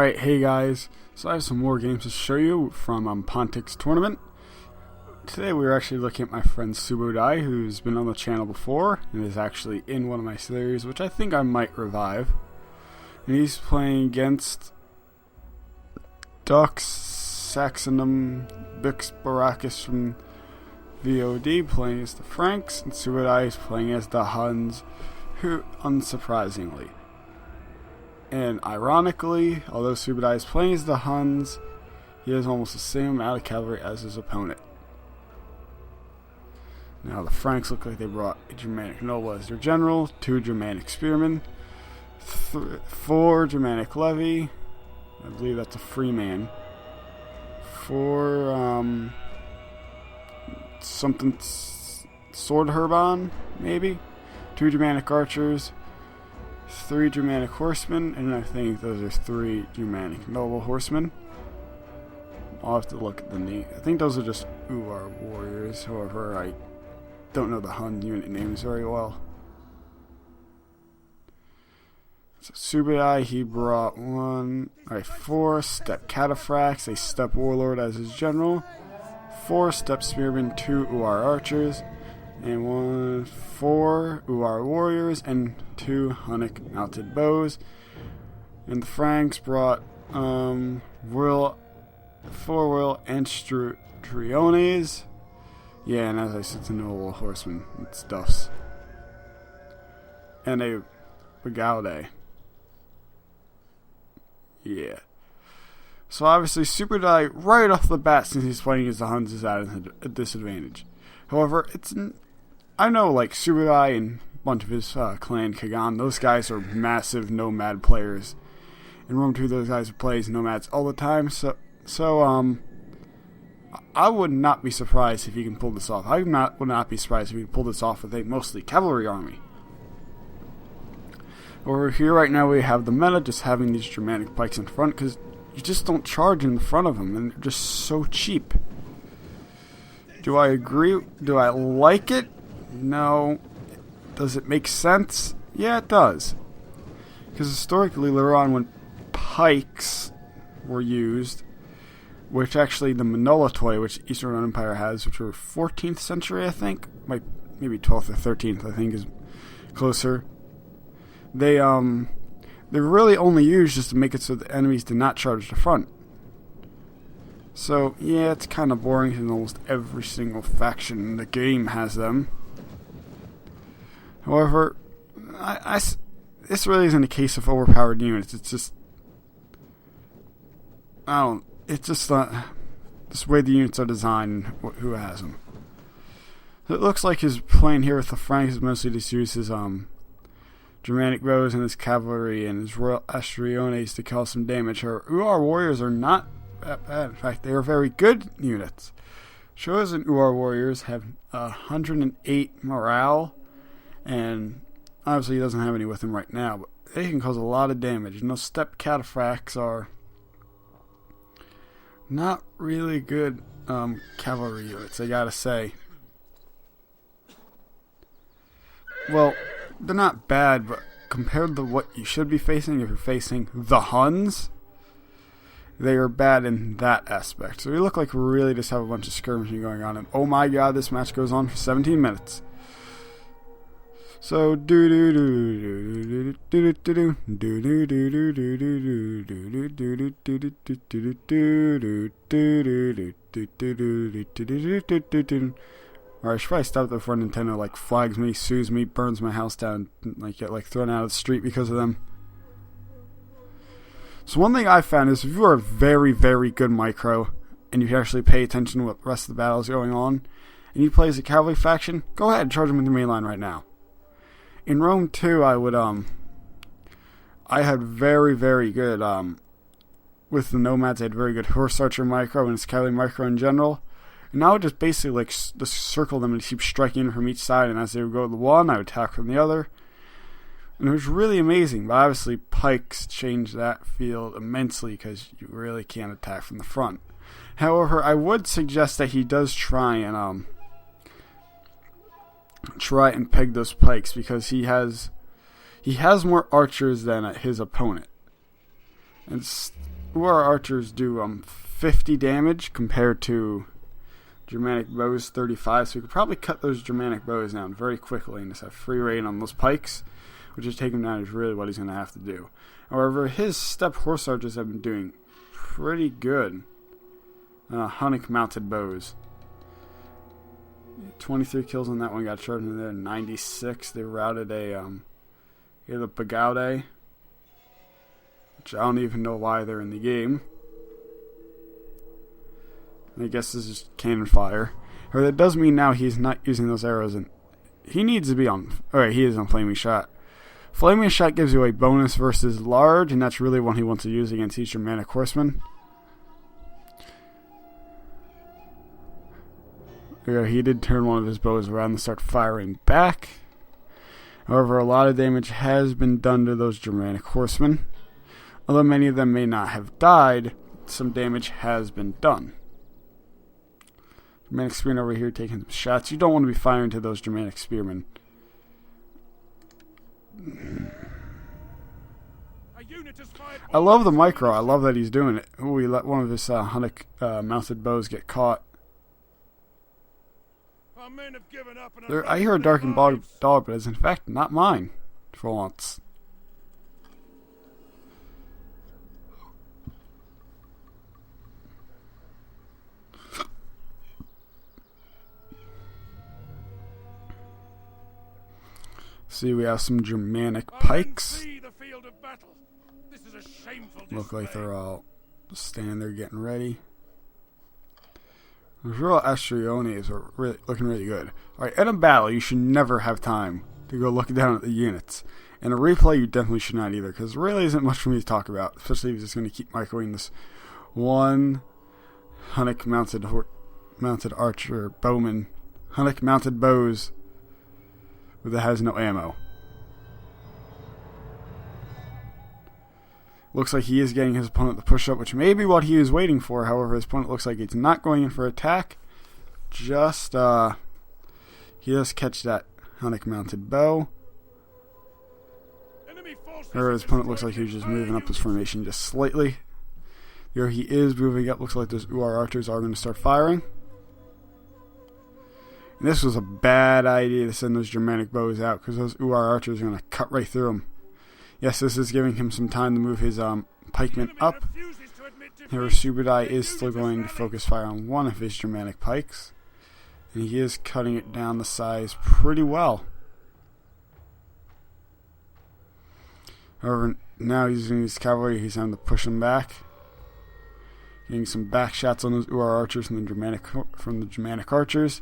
Alright, hey guys, so I have some more games to show you from Pontic's tournament. Today we're actually looking at my friend Tsubodai, who's been on the channel before, and is actually in one of my series, which I think I might revive. And he's playing against Dux Saxonum BxBaracus from VOD, playing as the Franks, and Tsubodai is playing as the Huns, who, unsurprisingly, and ironically, although Tsubodai is playing as the Huns, he has almost the same amount of cavalry as his opponent. Now the Franks look like they brought a Germanic noble as their general, 2 Germanic spearmen, 4 Germanic levy, I believe that's a free man, 4 something sword herbon, maybe, 2 Germanic archers, 3 Germanic horsemen, and I think those are 3 Germanic noble horsemen. I'll have to look at the name. I think those are just Uar warriors. However, I don't know the Hun unit names very well. So Tsubodai, he brought 4 steppe cataphracts, a steppe warlord as his general, 4 steppe spearmen, 2 Uar archers, and 4 Uar warriors, and 2 Hunnic mounted bows. And the Franks brought 4 royal Anstriones. Yeah, and as I said, the noble horseman, it's Duffs. And a Bagaude. Yeah. So obviously Tsubodai, right off the bat, since he's playing as the Huns, is at a disadvantage. However, I know, like, Tsubodai and a bunch of his clan, Kagan, those guys are massive nomad players. In Rome 2, those guys play as nomads all the time, so I would not be surprised if he can pull this off. Would not be surprised if he can pull this off with a mostly cavalry army. Over here right now we have the meta just having these Germanic pikes in front, because you just don't charge in front of them, and they're just so cheap. Do I agree? Do I like it? No. Does it make sense? Yeah, it does. Because historically, later on, when pikes were used, which actually the Manolatoi, which Eastern Roman Empire has, which were 14th century, I think, maybe 12th or 13th, I think is closer. They really only used just to make it so the enemies did not charge the front. So yeah, it's kind of boring, because almost every single faction in the game has them. However, this really isn't a case of overpowered units. It's just, it's just this way the units are designed and who has them. So it looks like his plan here with the Franks is mostly to use his Germanic bows and his cavalry and his royal Astriones to cause some damage. Her Uar warriors are not that bad. In fact, they are very good units. Chosen Uar warriors have 108 morale, and obviously he doesn't have any with him right now, but they can cause a lot of damage. And those steppe cataphracts are not really good cavalry units, I gotta say. Well, they're not bad, but compared to what you should be facing if you're facing the Huns, they are bad in that aspect. So we look like we really just have a bunch of skirmishing going on, and oh my god, this match goes on for 17 minutes. So or I should probably stop before Nintendo like flags me, sues me, burns my house down, and get thrown out of the street because of them. So one thing I found is if you are a very, very good micro, and you can actually pay attention to what the rest of the battle is going on, and you play as a cavalry faction, go ahead and charge them in the main line right now. In Rome 2, I had very, very good, with the nomads, I had very good horse archer micro and cavalry micro in general. And I would just basically just circle them and keep striking from each side, and as they would go to the one, I would attack from the other. And it was really amazing, but obviously pikes changed that field immensely because you really can't attack from the front. However, I would suggest that he does try and peg those pikes, because he has more archers than his opponent. And UR archers do 50 damage compared to Germanic bows 35, so we could probably cut those Germanic bows down very quickly and just have free reign on those pikes, which is taking him down is really what he's going to have to do. However, his steppe horse archers have been doing pretty good. Hunnic mounted bows. 23 kills on that one, got charged in there. 96. They routed the BxBaracus, which I don't even know why they're in the game. I guess this is cannon fire. Or that does mean now he's not using those arrows, and he needs to be on. Alright, he is on flaming shot. Flaming shot gives you a bonus versus large, and that's really what he wants to use against each Germanic horseman. Yeah, he did turn one of his bows around and start firing back. However, a lot of damage has been done to those Germanic horsemen. Although many of them may not have died, some damage has been done. Germanic spearmen over here taking some shots. You don't want to be firing to those Germanic spearmen. I love the micro. I love that he's doing it. Ooh, he let one of his Hunnic mounted bows get caught. I hear a darkened dog, but it's in fact not mine, for once. See, we have some Germanic pikes. Look like they're all standing there getting ready. Those real Astriones are really looking really good. Alright, in a battle, you should never have time to go look down at the units. In a replay, you definitely should not either, because there really isn't much for me to talk about, especially if he's just going to keep microing this one Hunnic mounted archer, bowman, Hunnic mounted bows that has no ammo. Looks like he is getting his opponent to push up, which may be what he was waiting for. However, his opponent looks like he's not going in for attack. Just, he does catch that Hunnic mounted bow. Or his opponent looks like he's just moving up his formation just slightly. Here he is moving up. Looks like those UR archers are going to start firing. And this was a bad idea to send those Germanic bows out, because those UR archers are going to cut right through him. Yes, this is giving him some time to move his pikemen up. Here, Tsubodai is still going to focus fire on one of his Germanic pikes. And he is cutting it down the size pretty well. However, now he's using his cavalry. He's having to push them back. Getting some back shots on those UR archers from the Germanic archers.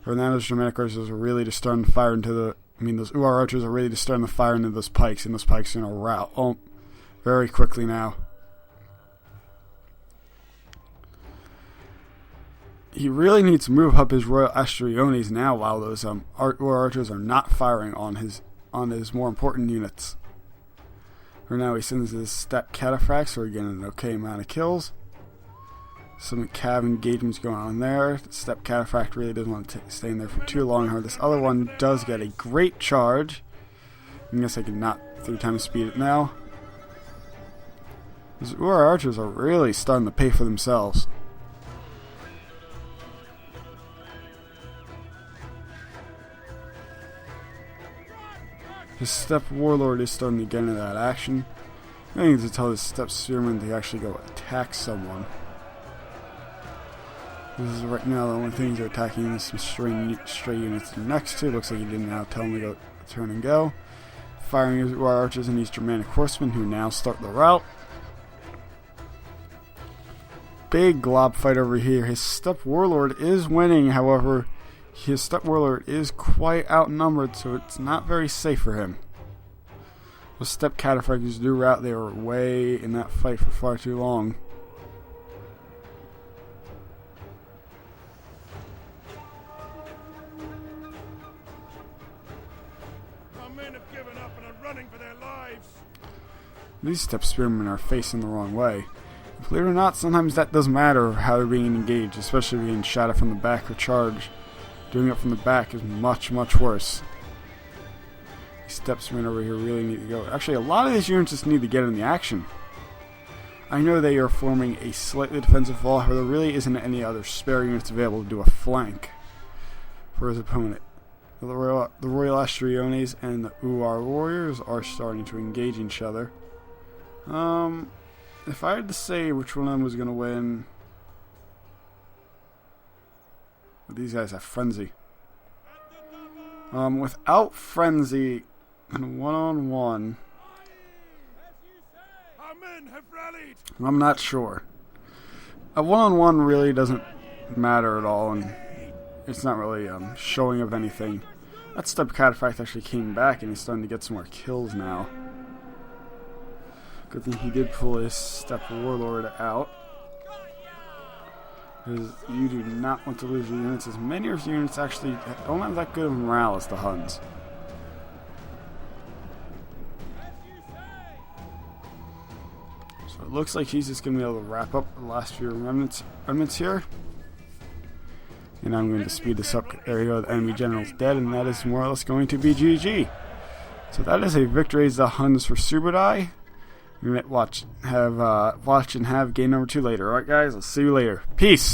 However, now those Germanic archers are really just starting to fire into the... those UR archers are really just starting to fire into those pikes, and those pikes are going to rout very quickly now. He really needs to move up his Royal Astriones now while those UR archers are not firing on his more important units. For now, he sends his steppe cataphracts, so we're getting an okay amount of kills. Some cav engagements going on there. The steppe cataphract really doesn't want to stay in there for too long. However, this other one does get a great charge. I guess I could not 3 times speed it now. These UR archers are really starting to pay for themselves. His steppe warlord is starting to get into that action. I think to tell his steppe spearmen to actually go attack someone. This is right now the only things they're attacking is some stray units next to. Looks like he didn't now tell him to go turn and go. Firing his UR archers and these Germanic horsemen who now start the rout. Big glob fight over here. His steppe warlord is winning, however, his steppe warlord is quite outnumbered, so it's not very safe for him. The steppe cataphracts do rout. They were way in that fight for far too long. These steppe spearmen are facing the wrong way. Believe it or not, sometimes that doesn't matter how they're being engaged, especially being shot at from the back or charged. Doing it from the back is much, much worse. These steppe spearmen over here really need to go. Actually, a lot of these units just need to get in the action. I know they are forming a slightly defensive wall, however there really isn't any other spare units available to do a flank for his opponent. The Royal Astriones and the Uar warriors are starting to engage each other. If I had to say which one of them was going to win, these guys have Frenzy. Without Frenzy and one-on-one, I'm not sure. A one-on-one really doesn't matter at all, and it's not really showing of anything. That Step Cataphract actually came back, and he's starting to get some more kills now. Good thing he did pull his Step Warlord out, because you do not want to lose your units, as many of your units actually don't have that good of morale as the Huns. So it looks like he's just going to be able to wrap up the last few remnants here. And I'm going to speed this up. There you go, the enemy general's dead, and that is more or less going to be GG. So that is a victory as the Huns for Tsubodai. We're going to watch and have game number 2 later. Alright guys, I'll see you later. Peace!